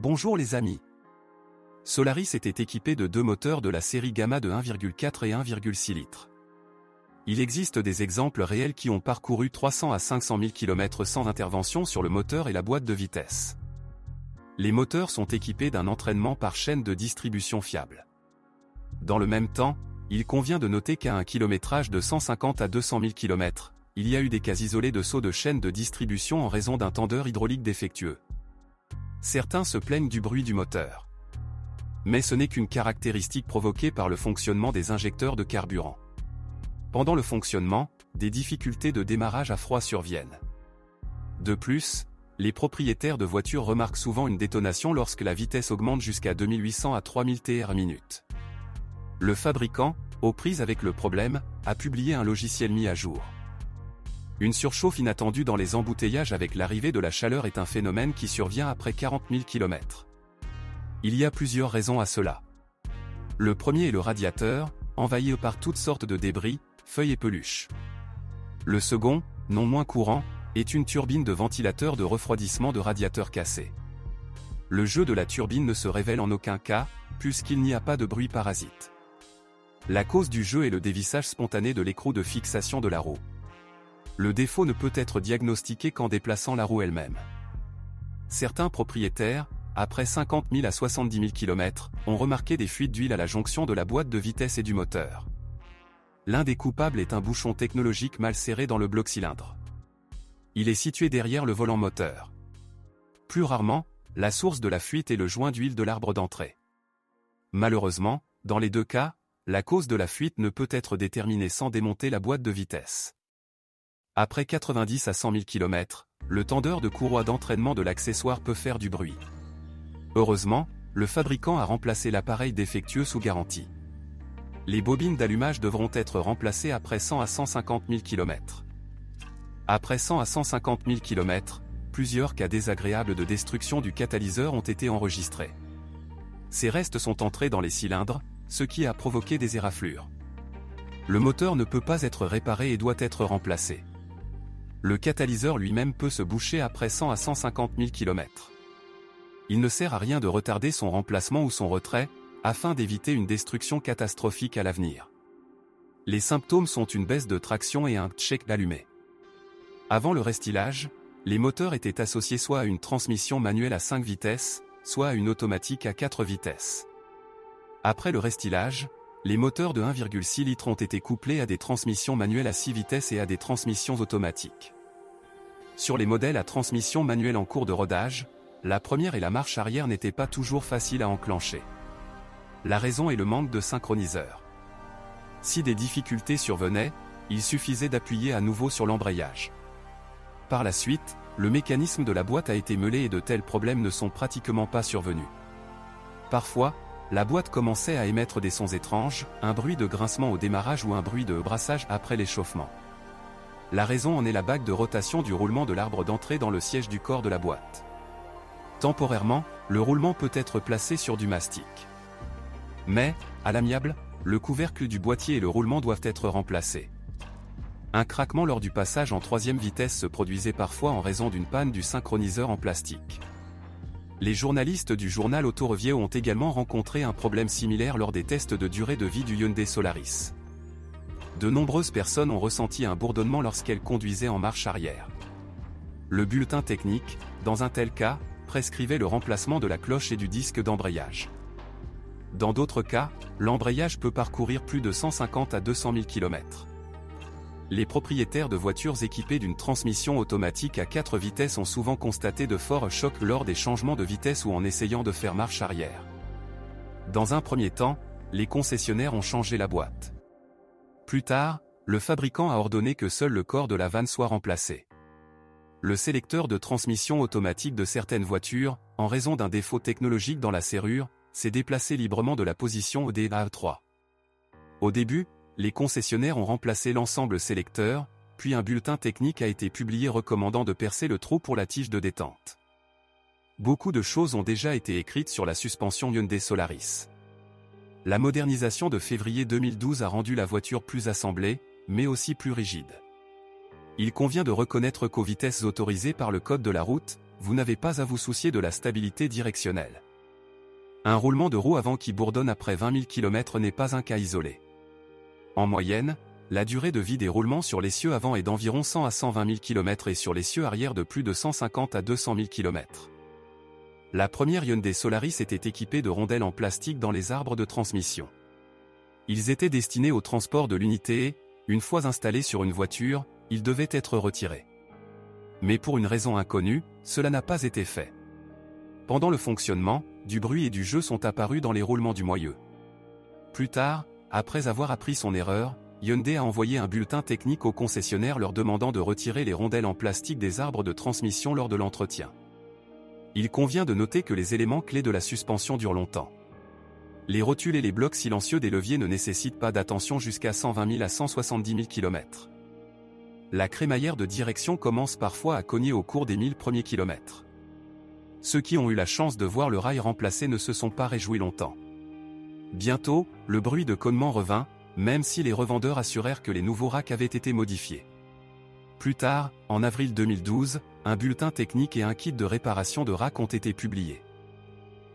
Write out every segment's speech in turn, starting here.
Bonjour les amis. Solaris était équipé de deux moteurs de la série Gamma de 1,4 et 1,6 litres. Il existe des exemples réels qui ont parcouru 300 à 500 000 km sans intervention sur le moteur et la boîte de vitesse. Les moteurs sont équipés d'un entraînement par chaîne de distribution fiable. Dans le même temps, il convient de noter qu'à un kilométrage de 150 à 200 000 km, il y a eu des cas isolés de saut de chaîne de distribution en raison d'un tendeur hydraulique défectueux. Certains se plaignent du bruit du moteur. Mais ce n'est qu'une caractéristique provoquée par le fonctionnement des injecteurs de carburant. Pendant le fonctionnement, des difficultés de démarrage à froid surviennent. De plus, les propriétaires de voitures remarquent souvent une détonation lorsque la vitesse augmente jusqu'à 2800 à 3000 TR/minute. Le fabricant, aux prises avec le problème, a publié un logiciel mis à jour. Une surchauffe inattendue dans les embouteillages avec l'arrivée de la chaleur est un phénomène qui survient après 40 000 km. Il y a plusieurs raisons à cela. Le premier est le radiateur, envahi par toutes sortes de débris, feuilles et peluches. Le second, non moins courant, est une turbine de ventilateur de refroidissement de radiateur cassé. Le jeu de la turbine ne se révèle en aucun cas, puisqu'il n'y a pas de bruit parasite. La cause du jeu est le dévissage spontané de l'écrou de fixation de la roue. Le défaut ne peut être diagnostiqué qu'en déplaçant la roue elle-même. Certains propriétaires, après 50 000 à 70 000 km, ont remarqué des fuites d'huile à la jonction de la boîte de vitesse et du moteur. L'un des coupables est un bouchon technologique mal serré dans le bloc cylindre. Il est situé derrière le volant moteur. Plus rarement, la source de la fuite est le joint d'huile de l'arbre d'entrée. Malheureusement, dans les deux cas, la cause de la fuite ne peut être déterminée sans démonter la boîte de vitesse. Après 90 à 100 000 km, le tendeur de courroie d'entraînement de l'accessoire peut faire du bruit. Heureusement, le fabricant a remplacé l'appareil défectueux sous garantie. Les bobines d'allumage devront être remplacées après 100 à 150 000 km. Après 100 à 150 000 km, plusieurs cas désagréables de destruction du catalyseur ont été enregistrés. Ces restes sont entrés dans les cylindres, ce qui a provoqué des éraflures. Le moteur ne peut pas être réparé et doit être remplacé. Le catalyseur lui-même peut se boucher après 100 à 150 000 km. Il ne sert à rien de retarder son remplacement ou son retrait, afin d'éviter une destruction catastrophique à l'avenir. Les symptômes sont une baisse de traction et un check allumé. Avant le restylage, les moteurs étaient associés soit à une transmission manuelle à 5 vitesses, soit à une automatique à 4 vitesses. Après le restylage, les moteurs de 1,6 litres ont été couplés à des transmissions manuelles à 6 vitesses et à des transmissions automatiques. Sur les modèles à transmission manuelle en cours de rodage, la première et la marche arrière n'étaient pas toujours faciles à enclencher. La raison est le manque de synchroniseur. Si des difficultés survenaient, il suffisait d'appuyer à nouveau sur l'embrayage. Par la suite, le mécanisme de la boîte a été meulé et de tels problèmes ne sont pratiquement pas survenus. Parfois, la boîte commençait à émettre des sons étranges, un bruit de grincement au démarrage ou un bruit de brassage après l'échauffement. La raison en est la bague de rotation du roulement de l'arbre d'entrée dans le siège du corps de la boîte. Temporairement, le roulement peut être placé sur du mastic. Mais, à l'amiable, le couvercle du boîtier et le roulement doivent être remplacés. Un craquement lors du passage en troisième vitesse se produisait parfois en raison d'une panne du synchroniseur en plastique. Les journalistes du journal Auto Review ont également rencontré un problème similaire lors des tests de durée de vie du Hyundai Solaris. De nombreuses personnes ont ressenti un bourdonnement lorsqu'elles conduisaient en marche arrière. Le bulletin technique, dans un tel cas, prescrivait le remplacement de la cloche et du disque d'embrayage. Dans d'autres cas, l'embrayage peut parcourir plus de 150 à 200 000 km. Les propriétaires de voitures équipées d'une transmission automatique à 4 vitesses ont souvent constaté de forts chocs lors des changements de vitesse ou en essayant de faire marche arrière. Dans un premier temps, les concessionnaires ont changé la boîte. Plus tard, le fabricant a ordonné que seul le corps de la vanne soit remplacé. Le sélecteur de transmission automatique de certaines voitures, en raison d'un défaut technologique dans la serrure, s'est déplacé librement de la position EDA3. Au début, les concessionnaires ont remplacé l'ensemble sélecteur, puis un bulletin technique a été publié recommandant de percer le trou pour la tige de détente. Beaucoup de choses ont déjà été écrites sur la suspension Hyundai Solaris. La modernisation de février 2012 a rendu la voiture plus assemblée, mais aussi plus rigide. Il convient de reconnaître qu'aux vitesses autorisées par le code de la route, vous n'avez pas à vous soucier de la stabilité directionnelle. Un roulement de roue avant qui bourdonne après 20 000 km n'est pas un cas isolé. En moyenne, la durée de vie des roulements sur l'essieu avant est d'environ 100 à 120 000 km et sur l'essieu arrière de plus de 150 à 200 000 km. La première Hyundai Solaris était équipée de rondelles en plastique dans les arbres de transmission. Ils étaient destinés au transport de l'unité et, une fois installés sur une voiture, ils devaient être retirés. Mais pour une raison inconnue, cela n'a pas été fait. Pendant le fonctionnement, du bruit et du jeu sont apparus dans les roulements du moyeu. Plus tard, après avoir appris son erreur, Hyundai a envoyé un bulletin technique aux concessionnaires leur demandant de retirer les rondelles en plastique des arbres de transmission lors de l'entretien. Il convient de noter que les éléments clés de la suspension durent longtemps. Les rotules et les blocs silencieux des leviers ne nécessitent pas d'attention jusqu'à 120 000 à 170 000 km. La crémaillère de direction commence parfois à cogner au cours des 1000 premiers kilomètres. Ceux qui ont eu la chance de voir le rail remplacé ne se sont pas réjouis longtemps. Bientôt, le bruit de cognement revint, même si les revendeurs assurèrent que les nouveaux racks avaient été modifiés. Plus tard, en avril 2012, un bulletin technique et un kit de réparation de rack ont été publiés.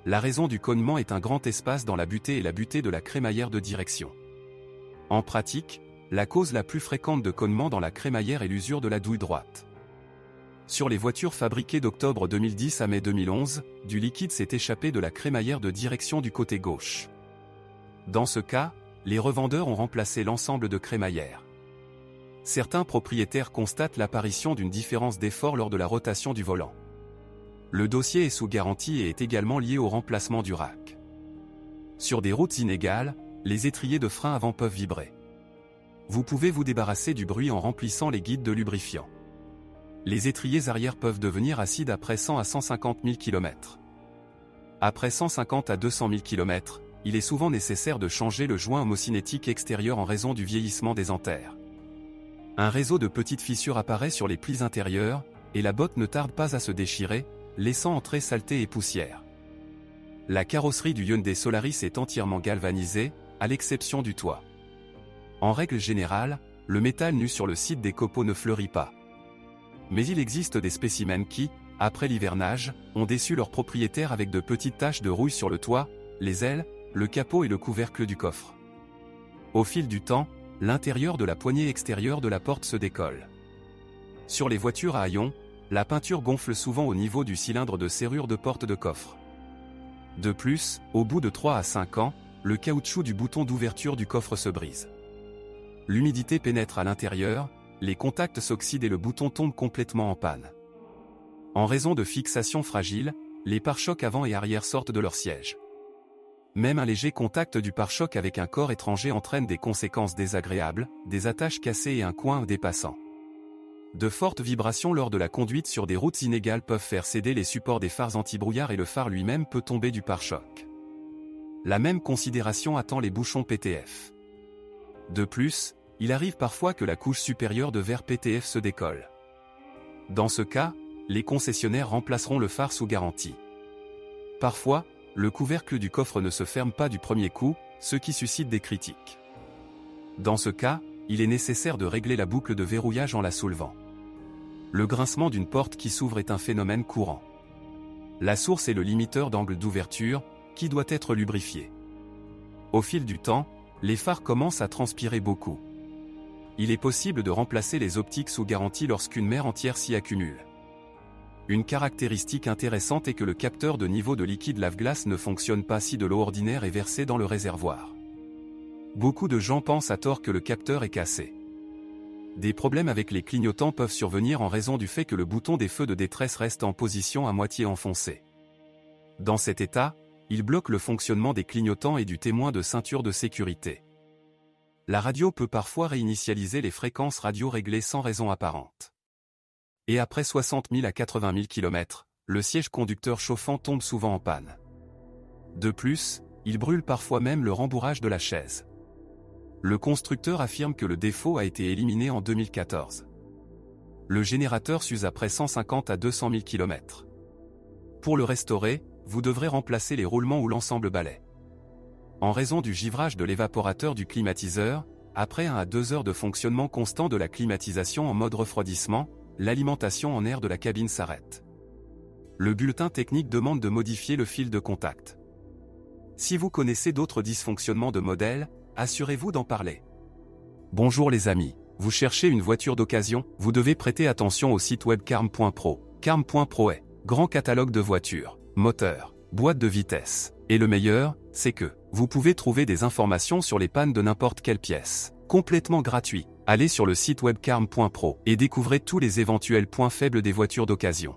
La raison du cognement est un grand espace dans la butée et la butée de la crémaillère de direction. En pratique, la cause la plus fréquente de cognement dans la crémaillère est l'usure de la douille droite. Sur les voitures fabriquées d'octobre 2010 à mai 2011, du liquide s'est échappé de la crémaillère de direction du côté gauche. Dans ce cas, les revendeurs ont remplacé l'ensemble de crémaillère. Certains propriétaires constatent l'apparition d'une différence d'effort lors de la rotation du volant. Le dossier est sous garantie et est également lié au remplacement du rack. Sur des routes inégales, les étriers de frein avant peuvent vibrer. Vous pouvez vous débarrasser du bruit en remplissant les guides de lubrifiant. Les étriers arrière peuvent devenir acides après 100 à 150 000 km. Après 150 à 200 000 km, il est souvent nécessaire de changer le joint homocinétique extérieur en raison du vieillissement des anthères. Un réseau de petites fissures apparaît sur les plis intérieurs, et la botte ne tarde pas à se déchirer, laissant entrer saleté et poussière. La carrosserie du Hyundai Solaris est entièrement galvanisée, à l'exception du toit. En règle générale, le métal nu sur le site des copeaux ne fleurit pas. Mais il existe des spécimens qui, après l'hivernage, ont déçu leurs propriétaires avec de petites taches de rouille sur le toit, les ailes, le capot et le couvercle du coffre. Au fil du temps, l'intérieur de la poignée extérieure de la porte se décolle. Sur les voitures à haillons, la peinture gonfle souvent au niveau du cylindre de serrure de porte de coffre. De plus, au bout de 3 à 5 ans, le caoutchouc du bouton d'ouverture du coffre se brise. L'humidité pénètre à l'intérieur, les contacts s'oxydent et le bouton tombe complètement en panne. En raison de fixations fragiles, les pare-chocs avant et arrière sortent de leur siège. Même un léger contact du pare-choc avec un corps étranger entraîne des conséquences désagréables, des attaches cassées et un coin dépassant. De fortes vibrations lors de la conduite sur des routes inégales peuvent faire céder les supports des phares anti-brouillard et le phare lui-même peut tomber du pare-choc. La même considération attend les bouchons PTF. De plus, il arrive parfois que la couche supérieure de verre PTF se décolle. Dans ce cas, les concessionnaires remplaceront le phare sous garantie. Parfois, le couvercle du coffre ne se ferme pas du premier coup, ce qui suscite des critiques. Dans ce cas, il est nécessaire de régler la boucle de verrouillage en la soulevant. Le grincement d'une porte qui s'ouvre est un phénomène courant. La source est le limiteur d'angle d'ouverture, qui doit être lubrifié. Au fil du temps, les phares commencent à transpirer beaucoup. Il est possible de remplacer les optiques sous garantie lorsqu'une mer entière s'y accumule. Une caractéristique intéressante est que le capteur de niveau de liquide lave-glace ne fonctionne pas si de l'eau ordinaire est versée dans le réservoir. Beaucoup de gens pensent à tort que le capteur est cassé. Des problèmes avec les clignotants peuvent survenir en raison du fait que le bouton des feux de détresse reste en position à moitié enfoncé. Dans cet état, il bloque le fonctionnement des clignotants et du témoin de ceinture de sécurité. La radio peut parfois réinitialiser les fréquences radio réglées sans raison apparente. Et après 60 000 à 80 000 km, le siège conducteur chauffant tombe souvent en panne. De plus, il brûle parfois même le rembourrage de la chaise. Le constructeur affirme que le défaut a été éliminé en 2014. Le générateur s'use après 150 à 200 000 km. Pour le restaurer, vous devrez remplacer les roulements ou l'ensemble balai. En raison du givrage de l'évaporateur du climatiseur, après 1 à 2 heures de fonctionnement constant de la climatisation en mode refroidissement, l'alimentation en air de la cabine s'arrête. le bulletin technique demande de modifier le fil de contact. Si vous connaissez d'autres dysfonctionnements de modèle, assurez-vous d'en parler. Bonjour les amis, vous cherchez une voiture d'occasion, vous devez prêter attention au site web carm.pro. Carm.pro est grand catalogue de voitures, moteurs, boîtes de vitesse. Et le meilleur, c'est que vous pouvez trouver des informations sur les pannes de n'importe quelle pièce. Complètement gratuit. Allez sur le site web carm.pro et découvrez tous les éventuels points faibles des voitures d'occasion.